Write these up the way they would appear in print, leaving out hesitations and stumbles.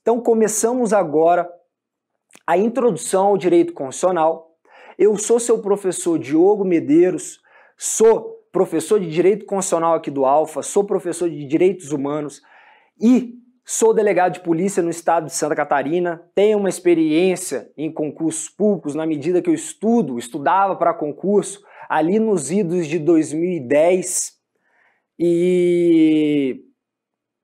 Então começamos agora a introdução ao direito constitucional. Eu sou seu professor Diogo Medeiros, sou professor de Direito Constitucional aqui do Alfa, sou professor de Direitos Humanos e sou delegado de polícia no estado de Santa Catarina, tenho uma experiência em concursos públicos na medida que eu estudava para concurso ali nos idos de 2010 e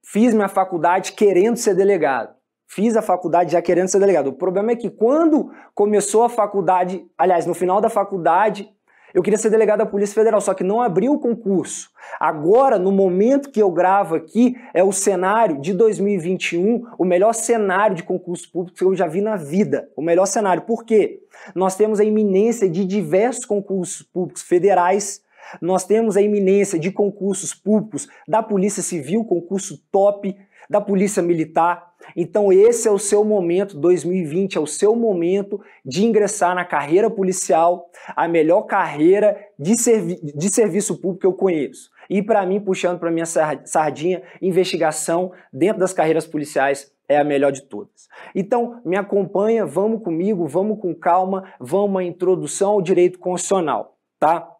fiz minha faculdade querendo ser delegado. Fiz a faculdade já querendo ser delegado. O problema é que quando começou a faculdade, aliás, no final da faculdade, eu queria ser delegado da Polícia Federal, só que não abriu o concurso. Agora, no momento que eu gravo aqui, é o cenário de 2021, o melhor cenário de concurso público que eu já vi na vida. O melhor cenário. Por quê? Nós temos a iminência de diversos concursos públicos federais, nós temos a iminência de concursos públicos da Polícia Civil, concurso top, da Polícia Militar. Então esse é o seu momento, 2020 é o seu momento de ingressar na carreira policial, a melhor carreira de serviço público que eu conheço. E para mim, puxando para minha sardinha, investigação dentro das carreiras policiais é a melhor de todas. Então me acompanha, vamos comigo, vamos com calma, vamos à introdução ao direito constitucional, tá?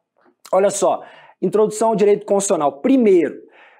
Olha só, introdução ao direito constitucional. Primeiro,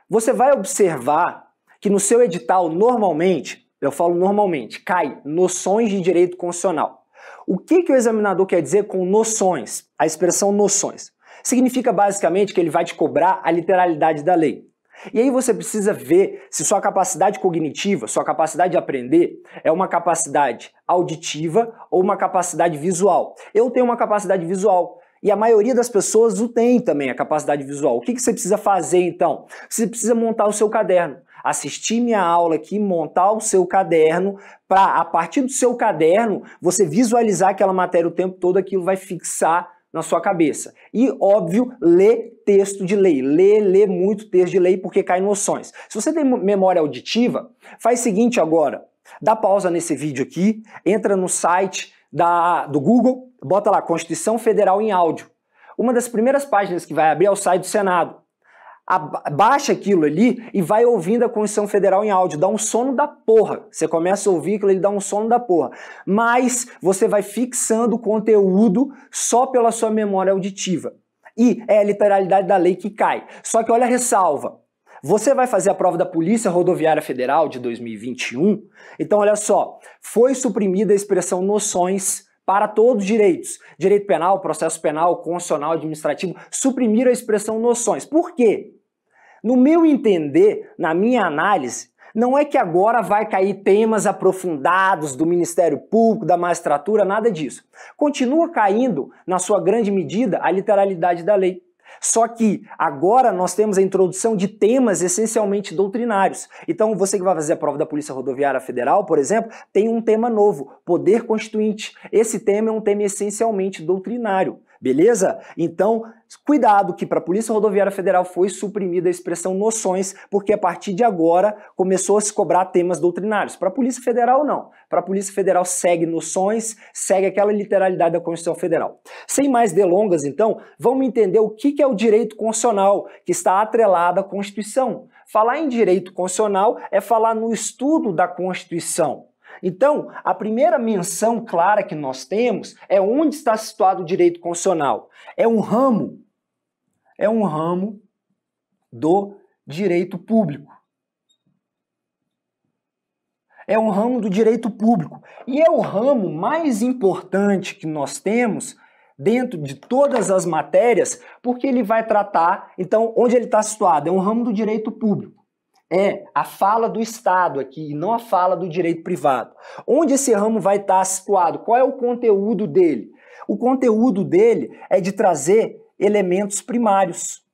você vai observar que no seu edital, normalmente, eu falo normalmente, cai noções de direito constitucional. O que o examinador quer dizer com noções? A expressão noções. Significa basicamente que ele vai te cobrar a literalidade da lei. E aí você precisa ver se sua capacidade cognitiva, sua capacidade de aprender, é uma capacidade auditiva ou uma capacidade visual. Eu tenho uma capacidade visual. E a maioria das pessoas o tem também, a capacidade visual. O que você precisa fazer, então? Você precisa montar o seu caderno. Assistir minha aula aqui, montar o seu caderno, para, a partir do seu caderno, você visualizar aquela matéria o tempo todo, aquilo vai fixar na sua cabeça. E, óbvio, ler texto de lei. Ler muito texto de lei, porque cai noções. Se você tem memória auditiva, faz o seguinte agora. Dá pausa nesse vídeo aqui, entra no site do Google, bota lá, Constituição Federal em áudio. Uma das primeiras páginas que vai abrir é o site do Senado. Baixa aquilo ali e vai ouvindo a Constituição Federal em áudio. Dá um sono da porra. Você começa a ouvir aquilo ali, dá um sono da porra. Mas você vai fixando o conteúdo só pela sua memória auditiva. E é a literalidade da lei que cai. Só que olha a ressalva. Você vai fazer a prova da Polícia Rodoviária Federal de 2021, então olha só, foi suprimida a expressão noções para todos os direitos. Direito penal, processo penal, constitucional, administrativo, suprimiram a expressão noções. Por quê? No meu entender, na minha análise, não é que agora vai cair temas aprofundados do Ministério Público, da magistratura, nada disso. Continua caindo, na sua grande medida, a literalidade da lei. Só que agora nós temos a introdução de temas essencialmente doutrinários. Então você que vai fazer a prova da Polícia Rodoviária Federal, por exemplo, tem um tema novo, poder constituinte. Esse tema é um tema essencialmente doutrinário, beleza? Então, cuidado que para a Polícia Rodoviária Federal foi suprimida a expressão noções, porque a partir de agora começou a se cobrar temas doutrinários. Para a Polícia Federal, não. Para a Polícia Federal segue noções, segue aquela literalidade da Constituição Federal. Sem mais delongas, então, vamos entender o que é o direito constitucional, que está atrelado à Constituição. Falar em direito constitucional é falar no estudo da Constituição. Então, a primeira menção clara que nós temos é onde está situado o direito constitucional. É um ramo do direito público. É um ramo do direito público. E é o ramo mais importante que nós temos dentro de todas as matérias, porque ele vai tratar, então, onde ele está situado? É um ramo do direito público. É a fala do Estado aqui, não a fala do direito privado. Onde esse ramo vai estar situado? Qual é o conteúdo dele? O conteúdo dele é de trazer elementos primários.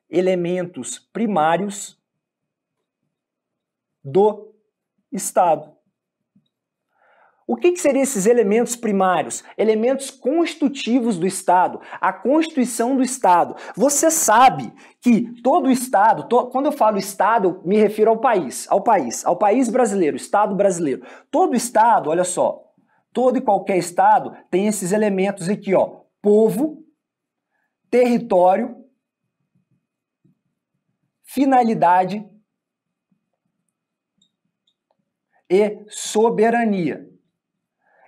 Elementos primários do Estado. O que seriam esses elementos primários? Elementos constitutivos do Estado, a Constituição do Estado. Você sabe que todo o Estado, quando eu falo Estado, eu me refiro ao país brasileiro, Estado brasileiro. Todo Estado, olha só, todo e qualquer Estado tem esses elementos aqui, ó, povo, território, finalidade e soberania.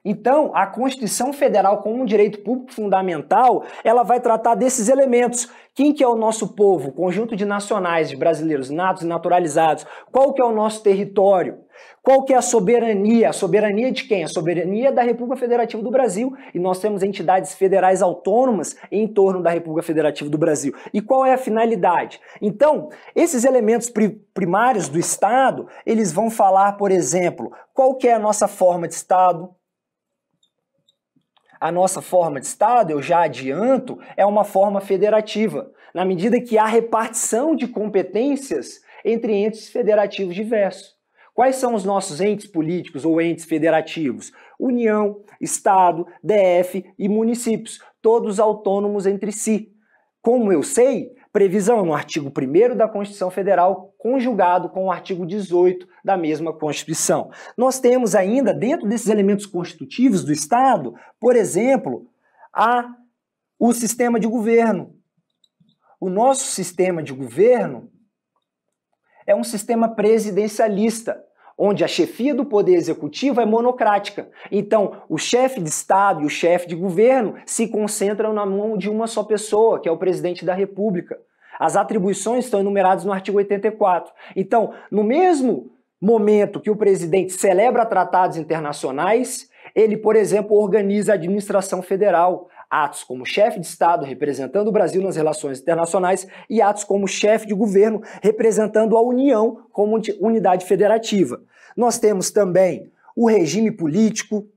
Então, a Constituição Federal, como um direito público fundamental, ela vai tratar desses elementos. Quem que é o nosso povo? Conjunto de nacionais, de brasileiros natos e naturalizados. Qual que é o nosso território? Qual que é a soberania? A soberania de quem? A soberania da República Federativa do Brasil. E nós temos entidades federais autônomas em torno da República Federativa do Brasil. E qual é a finalidade? Então, esses elementos primários do Estado, eles vão falar, por exemplo, qual que é a nossa forma de Estado. A nossa forma de Estado, eu já adianto, é uma forma federativa, na medida que há repartição de competências entre entes federativos diversos. Quais são os nossos entes políticos ou entes federativos? União, Estado, DF e municípios, todos autônomos entre si. Como eu sei, previsão no artigo 1º da Constituição Federal, conjugado com o artigo 18 da mesma Constituição. Nós temos ainda, dentro desses elementos constitutivos do Estado, por exemplo, o sistema de governo. O nosso sistema de governo é um sistema presidencialista, onde a chefia do Poder Executivo é monocrática. Então, o chefe de Estado e o chefe de governo se concentram na mão de uma só pessoa, que é o presidente da República. As atribuições estão enumeradas no artigo 84. Então, no mesmo momento que o presidente celebra tratados internacionais, ele, por exemplo, organiza a administração federal, atos como chefe de Estado representando o Brasil nas relações internacionais e atos como chefe de governo representando a União como unidade federativa. Nós temos também o regime político,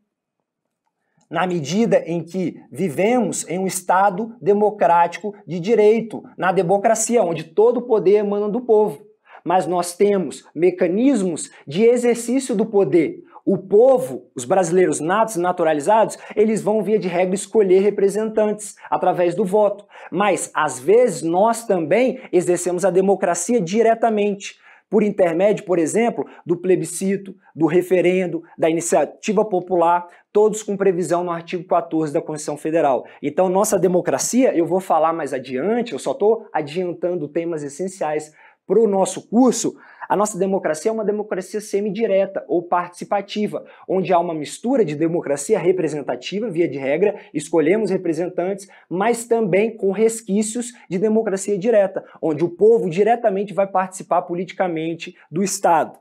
na medida em que vivemos em um Estado democrático de direito, na democracia, onde todo o poder emana do povo. Mas nós temos mecanismos de exercício do poder. O povo, os brasileiros natos e naturalizados, eles vão, via de regra, escolher representantes através do voto. Mas, às vezes, nós também exercemos a democracia diretamente, por intermédio, por exemplo, do plebiscito, do referendo, da iniciativa popular, todos com previsão no artigo 14 da Constituição Federal. Então, nossa democracia, eu vou falar mais adiante, eu só estou adiantando temas essenciais para o nosso curso. A nossa democracia é uma democracia semidireta ou participativa, onde há uma mistura de democracia representativa, via de regra, escolhemos representantes, mas também com resquícios de democracia direta, onde o povo diretamente vai participar politicamente do Estado.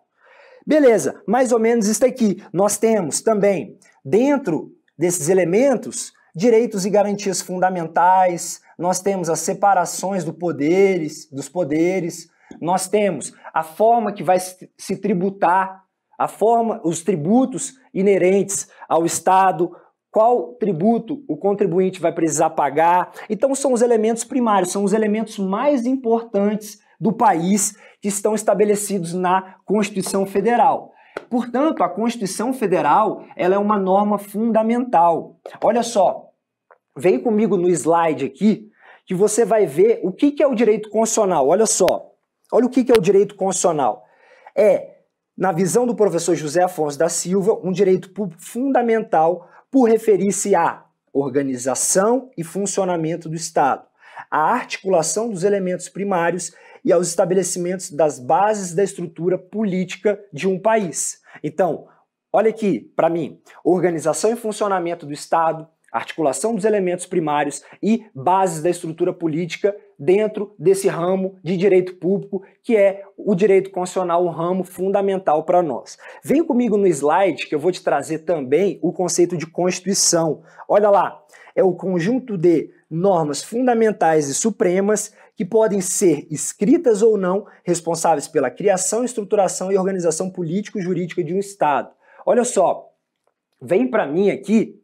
Beleza, mais ou menos isso aqui. Nós temos também, dentro desses elementos, direitos e garantias fundamentais, nós temos as separações dos poderes, nós temos a forma que vai se tributar, os tributos inerentes ao Estado, qual tributo o contribuinte vai precisar pagar. Então são os elementos primários, são os elementos mais importantes do país que estão estabelecidos na Constituição Federal. Portanto, a Constituição Federal ela é uma norma fundamental. Olha só, vem comigo no slide aqui, que você vai ver o que é o direito constitucional. Olha só. Olha o que é o direito constitucional. É, na visão do professor José Afonso da Silva, um direito público fundamental por referir-se à organização e funcionamento do Estado, à articulação dos elementos primários e aos estabelecimentos das bases da estrutura política de um país. Então, olha aqui, para mim, organização e funcionamento do Estado, articulação dos elementos primários e bases da estrutura política dentro desse ramo de direito público, que é o direito constitucional, um ramo fundamental para nós. Vem comigo no slide que eu vou te trazer também o conceito de Constituição. Olha lá, é o conjunto de normas fundamentais e supremas que podem ser escritas ou não, responsáveis pela criação, estruturação e organização político-jurídica de um Estado. Olha só, vem para mim aqui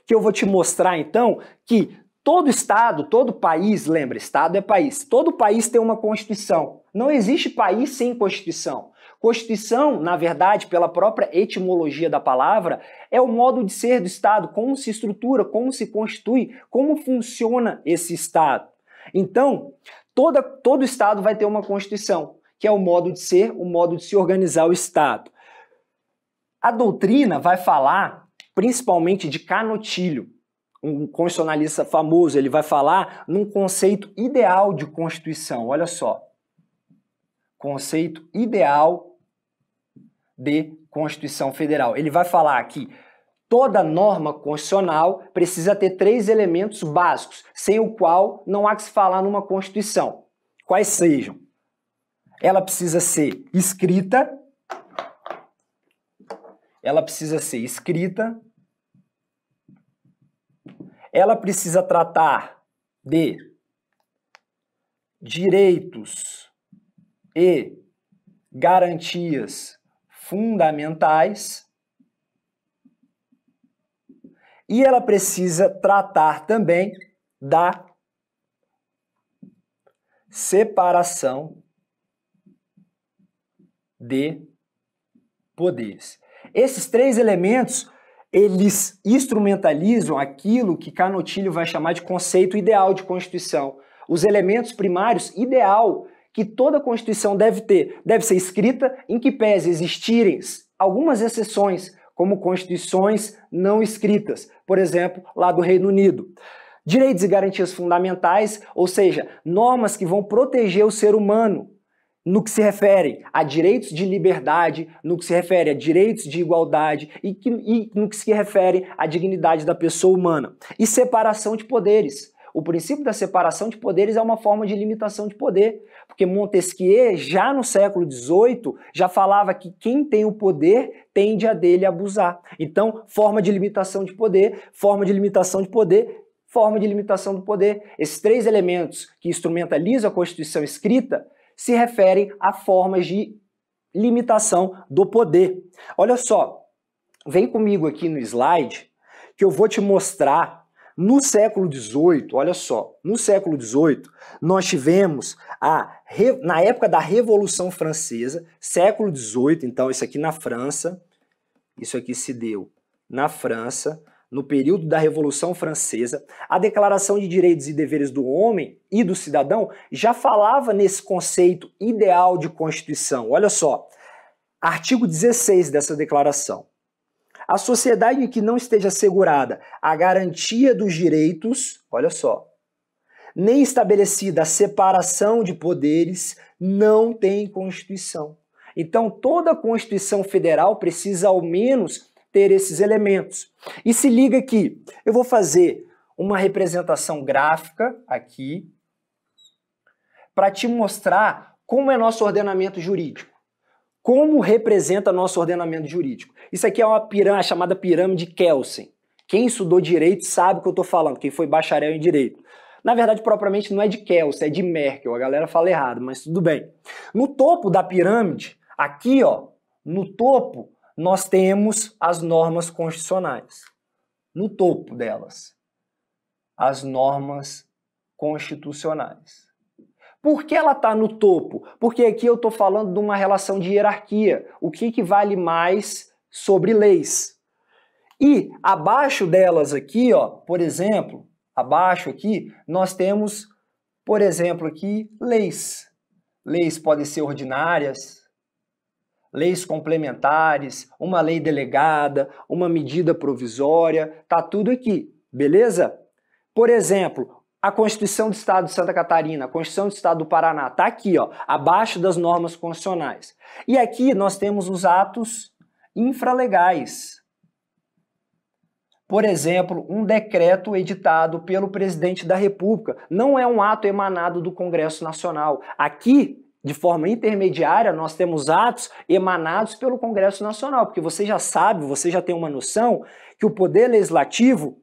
que eu vou te mostrar então que todo Estado, todo país, lembra, Estado é país, todo país tem uma Constituição. Não existe país sem Constituição. Constituição, na verdade, pela própria etimologia da palavra, é o modo de ser do Estado, como se estrutura, como se constitui, como funciona esse Estado. Então, todo Estado vai ter uma Constituição, que é o modo de ser, o modo de se organizar o Estado. A doutrina vai falar principalmente de Canutilho, um constitucionalista famoso, ele vai falar num conceito ideal de Constituição. Olha só, conceito ideal de Constituição Federal. Ele vai falar que toda norma constitucional precisa ter 3 elementos básicos, sem o qual não há que se falar numa Constituição. Quais sejam? Ela precisa ser escrita, ela precisa tratar de direitos e garantias fundamentais e ela precisa tratar também da separação de poderes. Esses 3 elementos, eles instrumentalizam aquilo que Canutilho vai chamar de conceito ideal de Constituição. Os elementos primários ideal que toda Constituição deve ter. Deve ser escrita, em que pese existirem algumas exceções, como constituições não escritas, por exemplo, lá do Reino Unido. Direitos e garantias fundamentais, ou seja, normas que vão proteger o ser humano, no que se refere a direitos de liberdade, no que se refere a direitos de igualdade e no que se refere à dignidade da pessoa humana. E separação de poderes. O princípio da separação de poderes é uma forma de limitação de poder, porque Montesquieu, já no século XVIII, já falava que quem tem o poder tende a dele abusar. Então, forma de limitação de poder, forma de limitação de poder, forma de limitação do poder. Esses 3 elementos que instrumentalizam a Constituição escrita se referem a formas de limitação do poder. Olha só, vem comigo aqui no slide que eu vou te mostrar. No século XVIII, olha só, no século XVIII, nós tivemos, na época da Revolução Francesa, século XVIII, então isso aqui na França, isso aqui se deu na França, no período da Revolução Francesa, a Declaração de Direitos e Deveres do Homem e do Cidadão já falava nesse conceito ideal de Constituição. Olha só, artigo 16 dessa declaração. A sociedade em que não esteja assegurada a garantia dos direitos, olha só, nem estabelecida a separação de poderes, não tem Constituição. Então, toda a Constituição Federal precisa, ao menos, ter esses elementos. E se liga aqui, eu vou fazer uma representação gráfica aqui para te mostrar como é nosso ordenamento jurídico. Como representa nosso ordenamento jurídico? Isso aqui é uma pirâmide, chamada pirâmide Kelsen. Quem estudou direito sabe o que eu estou falando, quem foi bacharel em direito. Na verdade, propriamente não é de Kelsen, é de Merkel. A galera fala errado, mas tudo bem. No topo da pirâmide, aqui, ó, no topo, nós temos as normas constitucionais. No topo delas, as normas constitucionais. Por que ela está no topo? Porque aqui eu estou falando de uma relação de hierarquia. O que vale mais sobre leis? E abaixo delas aqui, ó, por exemplo, abaixo aqui, nós temos, por exemplo, aqui, leis. Leis podem ser ordinárias, leis complementares, uma lei delegada, uma medida provisória, tá tudo aqui, beleza? Por exemplo, a Constituição do Estado de Santa Catarina, a Constituição do Estado do Paraná, tá aqui, ó, abaixo das normas constitucionais. E aqui nós temos os atos infralegais. Por exemplo, um decreto editado pelo presidente da República. Não é um ato emanado do Congresso Nacional. Aqui, de forma intermediária, nós temos atos emanados pelo Congresso Nacional, porque você já sabe, você já tem uma noção que o Poder Legislativo,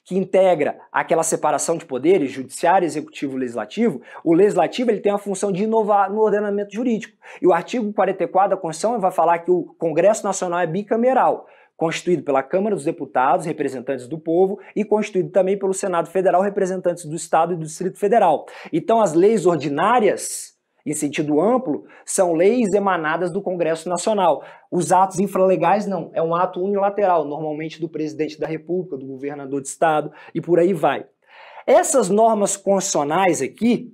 que integra aquela separação de poderes, judiciário, executivo e legislativo, o legislativo ele tem a função de inovar no ordenamento jurídico. E o artigo 44 da Constituição vai falar que o Congresso Nacional é bicameral, constituído pela Câmara dos Deputados, representantes do povo, e constituído também pelo Senado Federal, representantes do Estado e do Distrito Federal. Então as leis ordinárias, em sentido amplo, são leis emanadas do Congresso Nacional. Os atos infralegais não, é um ato unilateral, normalmente do presidente da República, do governador de estado e por aí vai. Essas normas constitucionais aqui,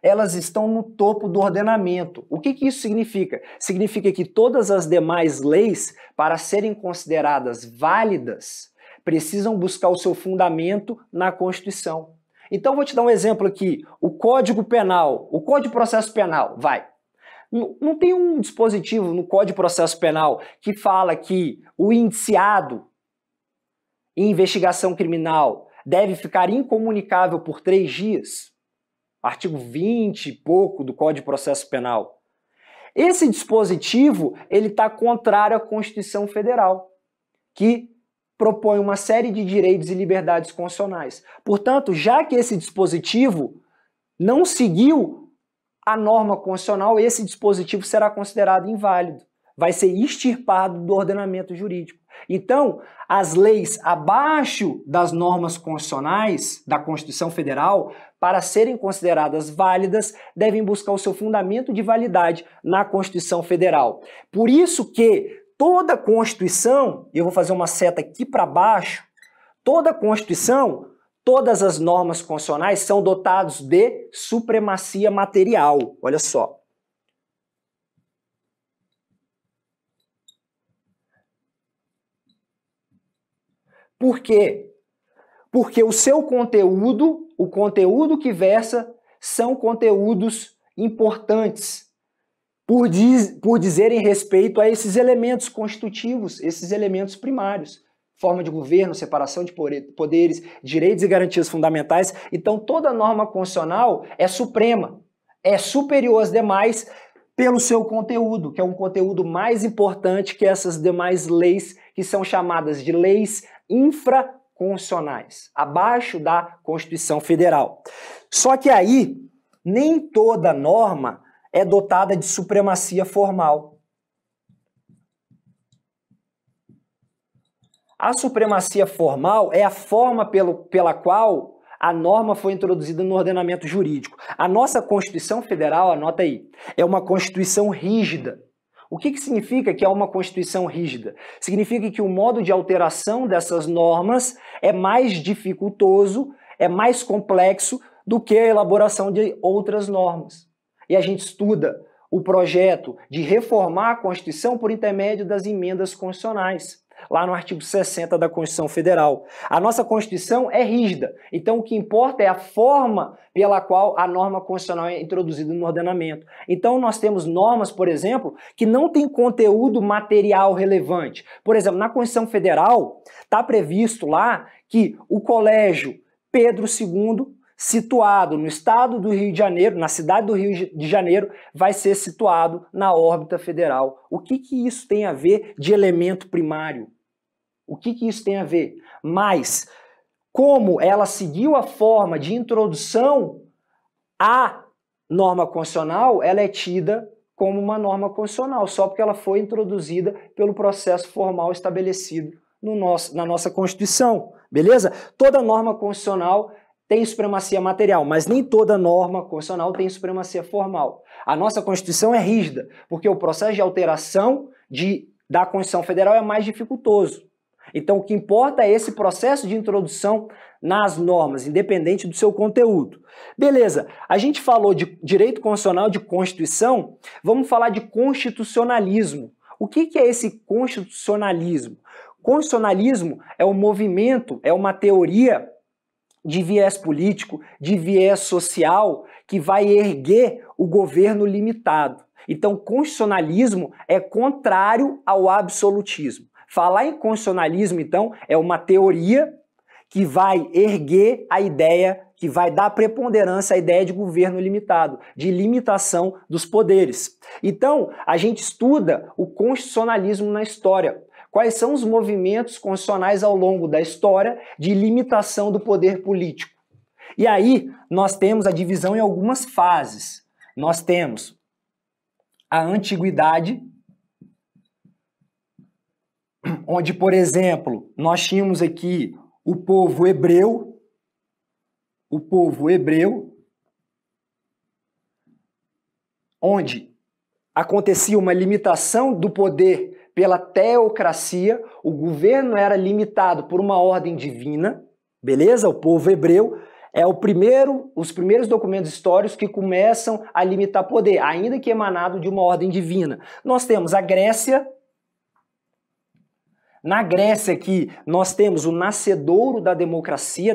elas estão no topo do ordenamento. O que isso significa? Significa que todas as demais leis, para serem consideradas válidas, precisam buscar o seu fundamento na Constituição. Então, vou te dar um exemplo aqui. O Código Penal, o Código de Processo Penal, vai. Não tem um dispositivo no Código de Processo Penal que fala que o indiciado em investigação criminal deve ficar incomunicável por 3 dias? Artigo 20 e pouco do Código de Processo Penal. Esse dispositivo ele está contrário à Constituição Federal, que propõe uma série de direitos e liberdades constitucionais. Portanto, já que esse dispositivo não seguiu a norma constitucional, esse dispositivo será considerado inválido, vai ser extirpado do ordenamento jurídico. Então, as leis abaixo das normas constitucionais da Constituição Federal, para serem consideradas válidas, devem buscar o seu fundamento de validade na Constituição Federal. Por isso que toda Constituição, eu vou fazer uma seta aqui para baixo, toda Constituição, todas as normas constitucionais são dotadas de supremacia material. Olha só. Por quê? Porque o seu conteúdo, o conteúdo que versa, são conteúdos importantes, por dizerem respeito a esses elementos constitutivos, esses elementos primários. Forma de governo, separação de poderes, direitos e garantias fundamentais. Então, toda norma constitucional é suprema, é superior às demais pelo seu conteúdo, que é um conteúdo mais importante que essas demais leis, que são chamadas de leis infraconstitucionais, abaixo da Constituição Federal. Só que aí, nem toda norma é dotada de supremacia formal. A supremacia formal é a forma pela qual a norma foi introduzida no ordenamento jurídico. A nossa Constituição Federal, anota aí, é uma Constituição rígida. O que significa que é uma Constituição rígida? Significa que o modo de alteração dessas normas é mais dificultoso, é mais complexo do que a elaboração de outras normas. E a gente estuda o projeto de reformar a Constituição por intermédio das emendas constitucionais, lá no artigo 60 da Constituição Federal. A nossa Constituição é rígida, então o que importa é a forma pela qual a norma constitucional é introduzida no ordenamento. Então nós temos normas, por exemplo, que não têm conteúdo material relevante. Por exemplo, na Constituição Federal está previsto lá que o Colégio Pedro II, situado no estado do Rio de Janeiro, na cidade do Rio de Janeiro, vai ser situado na órbita federal. O que isso tem a ver de elemento primário? O que isso tem a ver? Mas, como ela seguiu a forma de introdução à norma constitucional, ela é tida como uma norma constitucional, só porque ela foi introduzida pelo processo formal estabelecido na nossa Constituição, beleza? Toda norma constitucional tem supremacia material, mas nem toda norma constitucional tem supremacia formal. A nossa Constituição é rígida, porque o processo de alteração da Constituição Federal é mais dificultoso. Então, o que importa é esse processo de introdução nas normas, independente do seu conteúdo. Beleza, a gente falou de direito constitucional, de Constituição, vamos falar de constitucionalismo. O que é esse constitucionalismo? Constitucionalismo é um movimento, é uma teoria de viés político, de viés social, que vai erguer o governo limitado. Então, constitucionalismo é contrário ao absolutismo. Falar em constitucionalismo, então, é uma teoria que vai erguer a ideia, que vai dar preponderância à ideia de governo limitado, de limitação dos poderes. Então, a gente estuda o constitucionalismo na história. Quais são os movimentos constitucionais ao longo da história de limitação do poder político? E aí, nós temos a divisão em algumas fases. Nós temos a antiguidade, onde, por exemplo, nós tínhamos aqui o povo hebreu, onde acontecia uma limitação do poder pela teocracia, o governo era limitado por uma ordem divina, beleza? O povo hebreu é os primeiros documentos históricos que começam a limitar poder, ainda que emanado de uma ordem divina. Nós temos a Grécia, Na Grécia aqui, nós temos o nascedouro da democracia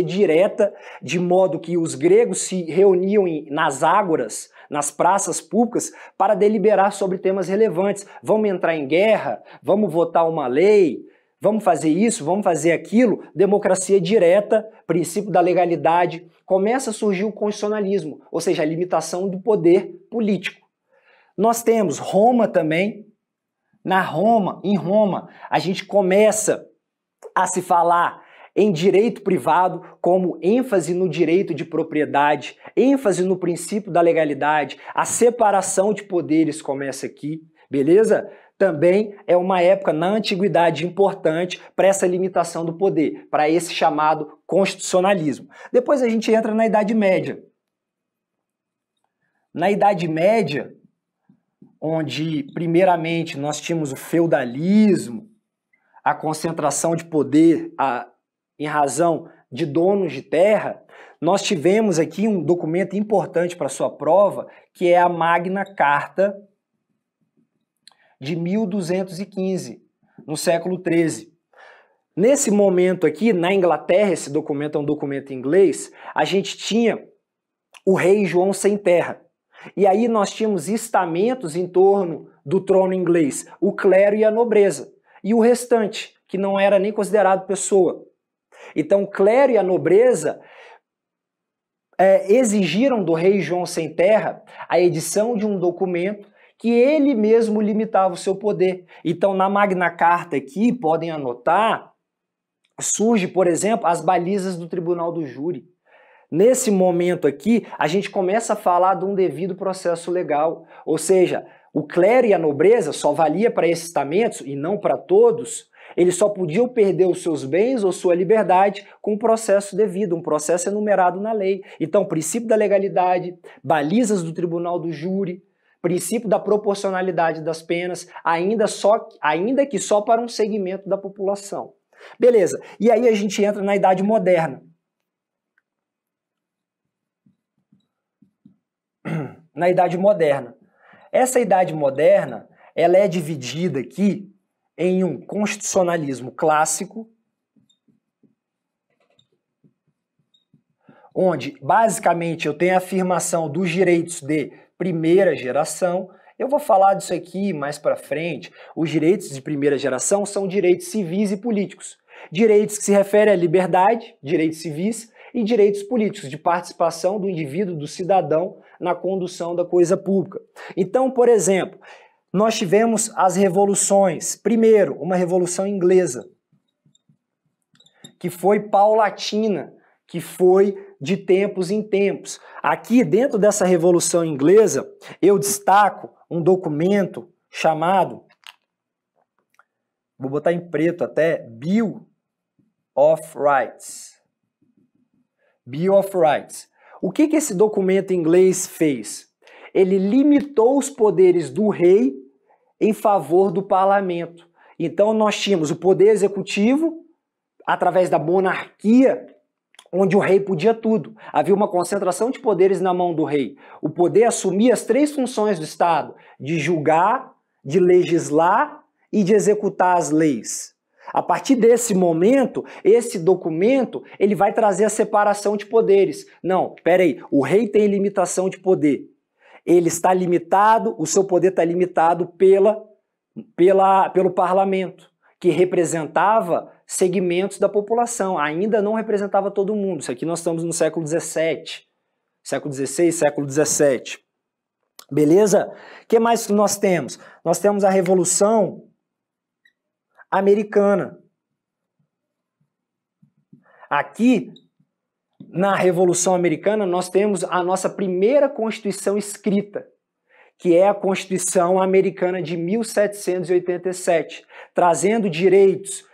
direta, de modo que os gregos se reuniam nas ágoras, nas praças públicas, para deliberar sobre temas relevantes. Vamos entrar em guerra? Vamos votar uma lei? Vamos fazer isso? Vamos fazer aquilo? Democracia direta, princípio da legalidade. Começa a surgir o constitucionalismo, ou seja, a limitação do poder político. Nós temos Roma também. Em Roma, a gente começa a se falar em direito privado como ênfase no direito de propriedade, ênfase no princípio da legalidade, a separação de poderes começa aqui, beleza? Também é uma época na antiguidade importante para essa limitação do poder, para esse chamado constitucionalismo. Depois a gente entra na Idade Média. Na Idade Média, onde, primeiramente, nós tínhamos o feudalismo, a concentração de poder em razão de donos de terra, nós tivemos aqui um documento importante para sua prova, que é a Magna Carta de 1215, no século XIII. Nesse momento aqui, na Inglaterra, esse documento é um documento em inglês, a gente tinha o rei João sem terra. E aí nós tínhamos estamentos em torno do trono inglês, o clero e a nobreza, e o restante, que não era nem considerado pessoa. Então o clero e a nobreza exigiram do rei João sem terra a edição de um documento que ele mesmo limitava o seu poder. Então na Magna Carta aqui, podem anotar, surge, por exemplo, as balizas do Tribunal do Júri. Nesse momento aqui, a gente começa a falar de um devido processo legal, ou seja, o clero e a nobreza só valia para esses estamentos e não para todos, eles só podiam perder os seus bens ou sua liberdade com um processo devido, um processo enumerado na lei. Então, princípio da legalidade, balizas do Tribunal do Júri, princípio da proporcionalidade das penas, ainda que só para um segmento da população. Beleza, e aí a gente entra na Idade Moderna. Na Idade Moderna. Essa Idade Moderna, ela é dividida aqui em um constitucionalismo clássico, onde basicamente eu tenho a afirmação dos direitos de primeira geração. Eu vou falar disso aqui mais para frente. Os direitos de primeira geração são direitos civis e políticos. Direitos que se referem à liberdade, direitos civis, e direitos políticos, de participação do indivíduo, do cidadão, na condução da coisa pública. Então, por exemplo, nós tivemos as revoluções. Primeiro, uma revolução inglesa, que foi paulatina, que foi de tempos em tempos. Aqui, dentro dessa revolução inglesa, eu destaco um documento chamado, vou botar em preto até, Bill of Rights. Bill of Rights. O que esse documento em inglês fez? Ele limitou os poderes do rei em favor do parlamento. Então nós tínhamos o poder executivo através da monarquia, onde o rei podia tudo. Havia uma concentração de poderes na mão do rei. O poder assumia as três funções do Estado: de julgar, de legislar e de executar as leis. A partir desse momento, esse documento ele vai trazer a separação de poderes. Não, peraí, o rei tem limitação de poder. Ele está limitado, o seu poder está limitado pelo parlamento, que representava segmentos da população, ainda não representava todo mundo. Isso aqui nós estamos no século XVII, século XVI, século XVII. Beleza? O que mais que nós temos? Nós temos a Revolução Americana. Aqui, na Revolução Americana, nós temos a nossa primeira Constituição escrita, que é a Constituição Americana de 1787, trazendo direitos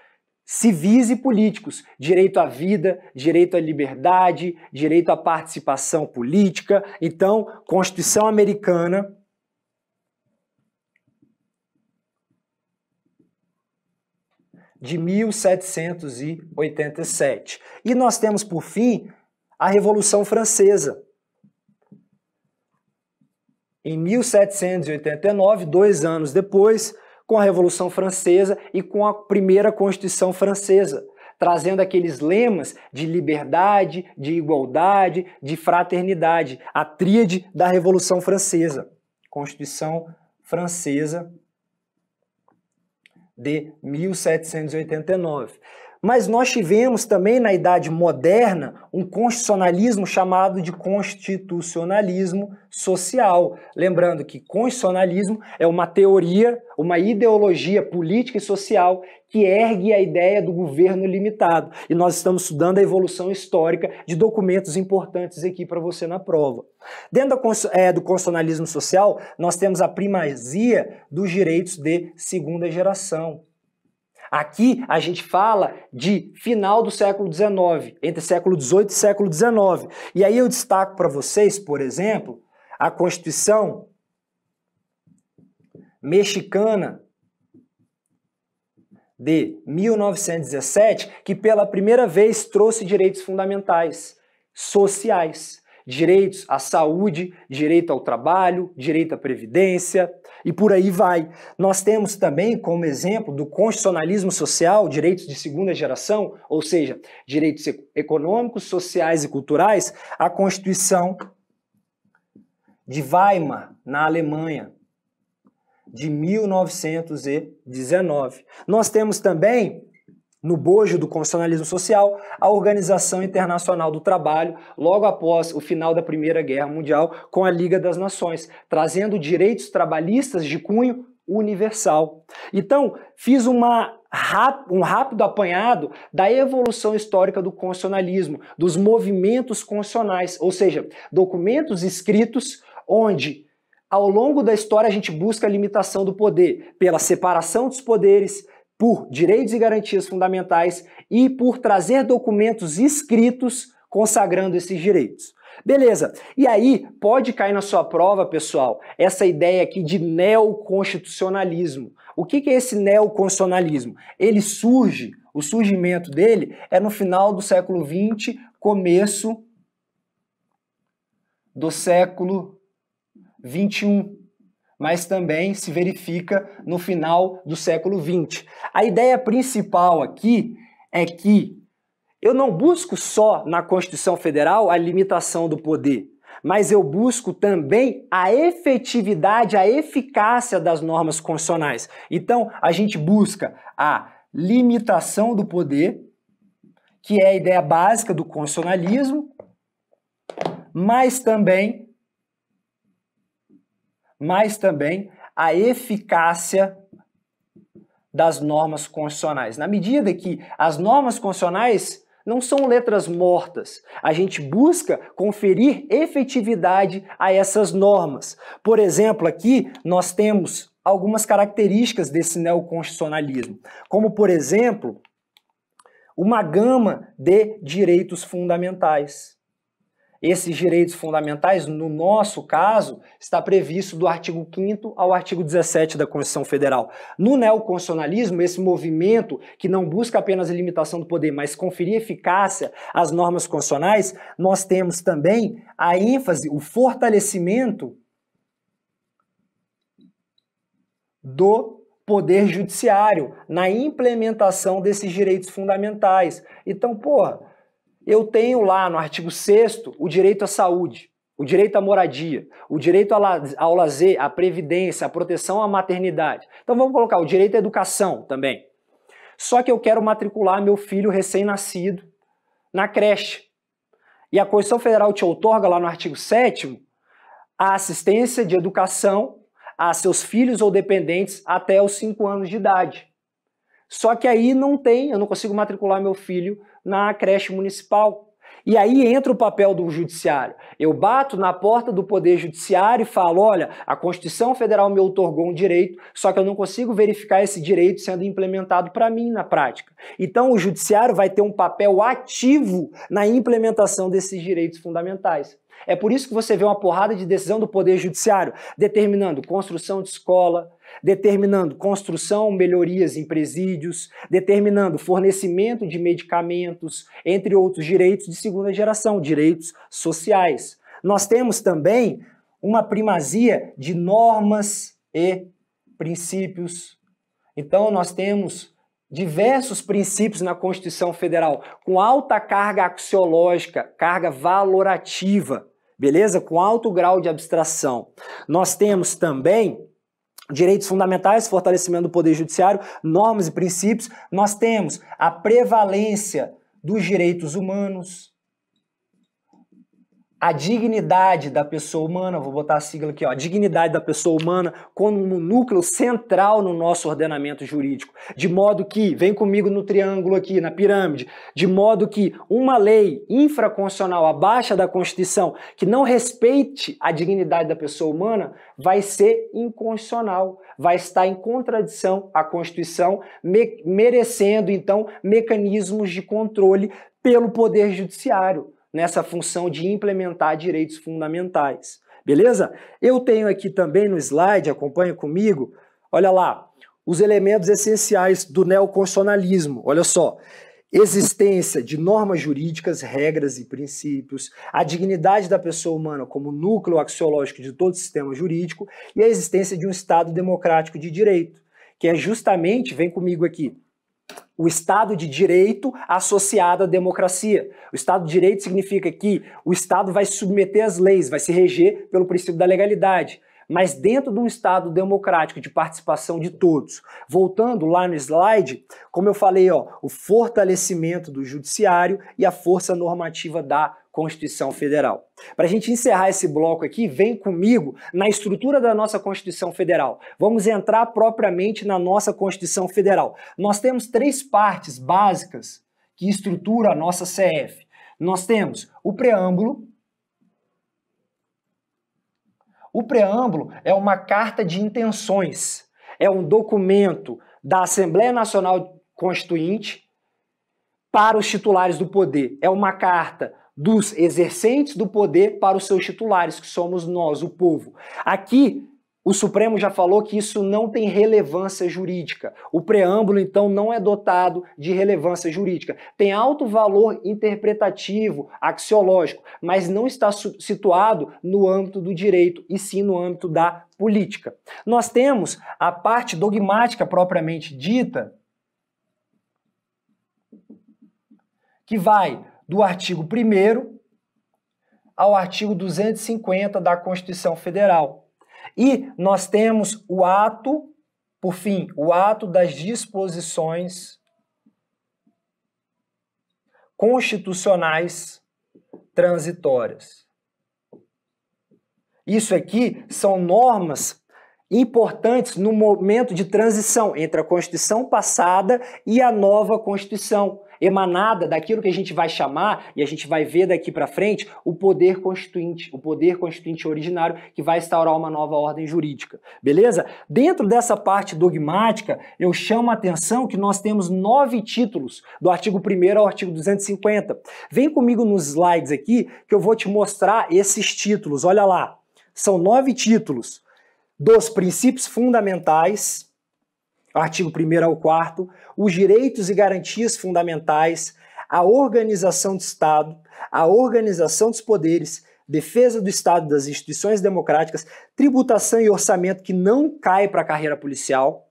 civis e políticos, direito à vida, direito à liberdade, direito à participação política. Então, Constituição Americana de 1787. E nós temos, por fim, a Revolução Francesa. Em 1789, 2 anos depois, com a Revolução Francesa e com a primeira Constituição Francesa, trazendo aqueles lemas de liberdade, de igualdade, de fraternidade, a tríade da Revolução Francesa. Constituição Francesa de 1789. Mas nós tivemos também na Idade Moderna um constitucionalismo chamado de constitucionalismo social. Lembrando que constitucionalismo é uma teoria, uma ideologia política e social que ergue a ideia do governo limitado. E nós estamos estudando a evolução histórica de documentos importantes aqui para você na prova. Dentro do constitucionalismo social, nós temos a primazia dos direitos de segunda geração. Aqui a gente fala de final do século XIX, entre século XVIII e século XIX. E aí eu destaco para vocês, por exemplo, a Constituição Mexicana de 1917, que pela primeira vez trouxe direitos fundamentais, sociais. Direitos à saúde, direito ao trabalho, direito à previdência e por aí vai. Nós temos também como exemplo do constitucionalismo social, direitos de segunda geração, ou seja, direitos econômicos, sociais e culturais, a Constituição de Weimar, na Alemanha, de 1919. Nós temos também, no bojo do constitucionalismo social, a Organização Internacional do Trabalho, logo após o final da Primeira Guerra Mundial, com a Liga das Nações, trazendo direitos trabalhistas de cunho universal. Então, fiz um rápido apanhado da evolução histórica do constitucionalismo, dos movimentos constitucionais, ou seja, documentos escritos onde, ao longo da história, a gente busca a limitação do poder, pela separação dos poderes, por direitos e garantias fundamentais e por trazer documentos escritos consagrando esses direitos. Beleza, e aí pode cair na sua prova, pessoal, essa ideia aqui de neoconstitucionalismo. O que é esse neoconstitucionalismo? Ele surge, o surgimento dele é no final do século XX, começo do século XXI. Mas também se verifica no final do século XX. A ideia principal aqui é que eu não busco só na Constituição Federal a limitação do poder, mas eu busco também a efetividade, a eficácia das normas constitucionais. Então, a gente busca a limitação do poder, que é a ideia básica do constitucionalismo, mas também a eficácia das normas constitucionais. Na medida que as normas constitucionais não são letras mortas, a gente busca conferir efetividade a essas normas. Por exemplo, aqui nós temos algumas características desse neoconstitucionalismo, como, por exemplo, uma gama de direitos fundamentais. Esses direitos fundamentais, no nosso caso, está previsto do artigo 5º ao artigo 17 da Constituição Federal. No neoconstitucionalismo, esse movimento que não busca apenas a limitação do poder, mas conferir eficácia às normas constitucionais, nós temos também a ênfase, o fortalecimento do poder judiciário na implementação desses direitos fundamentais. Então, eu tenho lá no artigo 6º o direito à saúde, o direito à moradia, o direito ao lazer, à previdência, à proteção à maternidade. Então vamos colocar o direito à educação também. Só que eu quero matricular meu filho recém-nascido na creche. E a Constituição Federal te outorga lá no artigo 7º a assistência de educação a seus filhos ou dependentes até os 5 anos de idade. Só que aí eu não consigo matricular meu filho na creche municipal. E aí entra o papel do judiciário. Eu bato na porta do Poder Judiciário e falo, olha, a Constituição Federal me outorgou um direito, só que eu não consigo verificar esse direito sendo implementado para mim na prática. Então o judiciário vai ter um papel ativo na implementação desses direitos fundamentais. É por isso que você vê uma porrada de decisão do Poder Judiciário determinando construção de escola, determinando construção, melhorias em presídios, determinando fornecimento de medicamentos, entre outros direitos de segunda geração, direitos sociais. Nós temos também uma primazia de normas e princípios Então, nós temos diversos princípios na Constituição Federal com alta carga axiológica, carga valorativa, beleza? Com alto grau de abstração. Nós temos também direitos fundamentais, fortalecimento do poder judiciário, normas e princípios. Nós temos a prevalência dos direitos humanos, a dignidade da pessoa humana, vou botar a sigla aqui, ó, a dignidade da pessoa humana como um núcleo central no nosso ordenamento jurídico, de modo que, vem comigo no triângulo aqui, na pirâmide, de modo que uma lei infraconstitucional abaixo da Constituição que não respeite a dignidade da pessoa humana vai ser inconstitucional, vai estar em contradição à Constituição, merecendo, então, mecanismos de controle pelo Poder Judiciário, nessa função de implementar direitos fundamentais. Beleza? Eu tenho aqui também no slide, acompanha comigo, olha lá, os elementos essenciais do neoconstitucionalismo. Olha só, existência de normas jurídicas, regras e princípios, a dignidade da pessoa humana como núcleo axiológico de todo o sistema jurídico e a existência de um Estado democrático de direito, que é justamente, vem comigo aqui, o Estado de Direito associado à democracia. O Estado de Direito significa que o Estado vai se submeter às leis, vai se reger pelo princípio da legalidade, mas dentro de um Estado democrático de participação de todos. Voltando lá no slide, como eu falei, ó, o fortalecimento do judiciário e a força normativa da Constituição Federal. Para a gente encerrar esse bloco aqui, vem comigo na estrutura da nossa Constituição Federal. Vamos entrar propriamente na nossa Constituição Federal. Nós temos 3 partes básicas que estruturam a nossa CF. Nós temos o preâmbulo. O preâmbulo é uma carta de intenções, é um documento da Assembleia Nacional Constituinte para os titulares do poder. É uma carta dos exercentes do poder para os seus titulares, que somos nós, o povo. Aqui, o Supremo já falou que isso não tem relevância jurídica. O preâmbulo, então, não é dotado de relevância jurídica. Tem alto valor interpretativo, axiológico, mas não está situado no âmbito do direito, e sim no âmbito da política. Nós temos a parte dogmática propriamente dita, que vai do artigo 1º ao artigo 250 da Constituição Federal. E nós temos o ato, por fim, o ato das disposições constitucionais transitórias. Isso aqui são normas importantes no momento de transição entre a Constituição passada e a nova Constituição, emanada daquilo que a gente vai chamar, e a gente vai ver daqui para frente, o poder constituinte originário, que vai instaurar uma nova ordem jurídica. Beleza? Dentro dessa parte dogmática, eu chamo a atenção que nós temos 9 títulos, do artigo 1º ao artigo 250. Vem comigo nos slides aqui, que eu vou te mostrar esses títulos. Olha lá, são 9 títulos dos princípios fundamentais, artigo 1º ao 4º, os direitos e garantias fundamentais, a organização do Estado, a organização dos poderes, defesa do Estado e das instituições democráticas, tributação e orçamento que não cai para a carreira policial,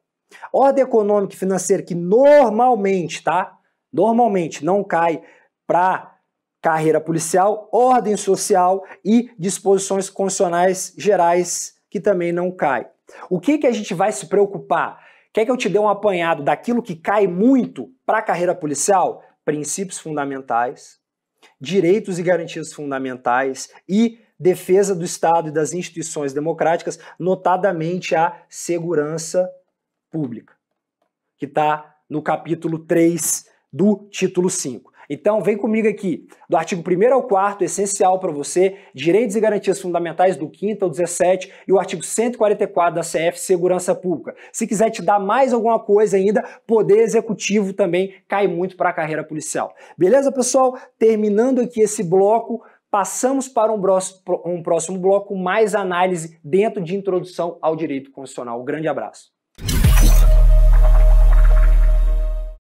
ordem econômica e financeira que normalmente, tá? Normalmente não cai para carreira policial, ordem social e disposições constitucionais gerais que também não cai. O que a gente vai se preocupar? Quer que eu te dê um apanhado daquilo que cai muito para a carreira policial? Princípios fundamentais, direitos e garantias fundamentais e defesa do Estado e das instituições democráticas, notadamente a segurança pública, que está no capítulo 3 do título 5. Então, vem comigo aqui, do artigo 1º ao 4º, essencial para você, direitos e garantias fundamentais do 5º ao 17 e o artigo 144 da CF, segurança pública. Se quiser te dar mais alguma coisa ainda, poder executivo também cai muito para a carreira policial. Beleza, pessoal? Terminando aqui esse bloco, passamos para um próximo bloco, mais análise dentro de introdução ao direito constitucional. Um grande abraço.